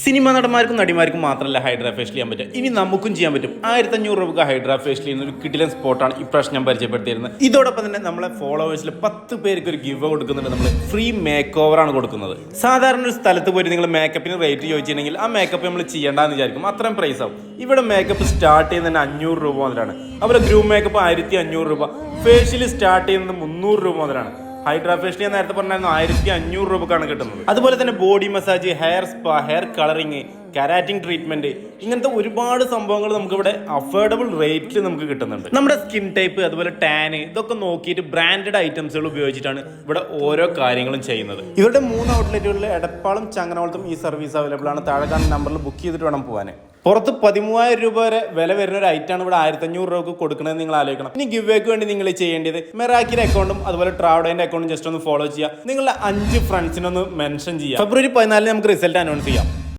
Cinema നടന്മാർക്കും നടിമാർക്കും മാത്രമല്ല hydra facial ചെയ്യാൻ പറ്റും. ഇനി നമുക്കും ചെയ്യാൻ പറ്റും. 1500 രൂപക്ക് ഹൈഡ്രാ ഫേഷ്യൽ ചെയ്യുന്ന ഒരു കിടിലൻ സ്പോട്ടാണ് ഇപ്രാവശ്യം ഞാൻ പരിചയപ്പെടുത്തിയിരുന്നത്. ഇതോടൊപ്പം തന്നെ നമ്മളെ ഫോളോവേഴ്സിൽ 10 പേർക്ക് ഒരു ഗിവ് കൊടുക്കുന്നുണ്ട്. നമ്മൾ ഫ്രീ മേക്ക് ഓവർ ആണ് കൊടുക്കുന്നത്. സാധാരണ ഒരു സ്ഥലത്ത് പോയിട്ട് നിങ്ങൾ മേക്കപ്പിന് റേറ്റ് ചോദിച്ചിട്ടുണ്ടെങ്കിൽ ആ മേക്കപ്പ് നമ്മൾ ചെയ്യേണ്ടെന്ന് വിചാരിക്കും. അത്രയും പ്രൈസ് ആവും. ഇവിടെ മേക്കപ്പ് സ്റ്റാർട്ട് ചെയ്യുന്നത് 500 രൂപ മുതലാണ്. അതുപോലെ ഗ്രൂം മേക്കപ്പ് 1500 രൂപ, ഫേഷ്യൽ സ്റ്റാർട്ട് ചെയ്യുന്നത് 300 രൂപ മുതലാണ്. ഹൈഡ്രാ ഫേഷ്യൽ ഞാൻ നേരത്തെ പറഞ്ഞായിരുന്നു 1500 രൂപക്കാണ് കിട്ടുന്നത്. അതുപോലെ തന്നെ body massage, hair spa, hair colouring, keratin treatment, ഇങ്ങനത്തെ ഒരുപാട് സംഭവങ്ങൾ നമുക്ക് ഇവിടെ അഫോർഡബിൾ റേറ്റിൽ നമുക്ക് കിട്ടുന്നുണ്ട്. നമ്മുടെ സ്കിൻ ടൈപ്പ്, അതുപോലെ ടാന്, ഇതൊക്കെ നോക്കിയിട്ട് ബ്രാൻഡഡ് ഐറ്റംസുകൾ ഉപയോഗിച്ചിട്ടാണ് ഇവിടെ ഓരോ കാര്യങ്ങളും ചെയ്യുന്നത്. ഇവരുടെ 3 ഔട്ട്ലെറ്റുകളിൽ എടപ്പാളും ചങ്ങനാകുളത്തും ഈ സർവീസ് അവൈലബിൾ ആണ്. താഴെ കാണുന്ന നമ്പറിൽ ബുക്ക് ചെയ്തിട്ട് വേണം പോകാൻ. പുറത്ത് 13,000 രൂപ വരെ വില വരുന്ന ഒരു ഐറ്റാണ് ഇവിടെ 1500 രൂപക്ക് കൊടുക്കുന്നത്. നിങ്ങൾ ആലോചിക്കണം. ഇനി ഗിവ് വേക്ക് വേണ്ടി നിങ്ങൾ ചെയ്യേണ്ടത് മെറാക്കിന്റെ അക്കൗണ്ടും അതുപോലെ ട്രാവഡേന്റെ അക്കൗണ്ടും ജസ്റ്റ് ഒന്ന് ഫോളോ ചെയ്യുക. നിങ്ങളുടെ 5 ഫ്രണ്ട്സിനൊന്ന് മെൻഷൻ ചെയ്യുക. ഫെബ്രുവരി 14 നമുക്ക് റിസൾട്ട് അനൗൺസ് ചെയ്യാം.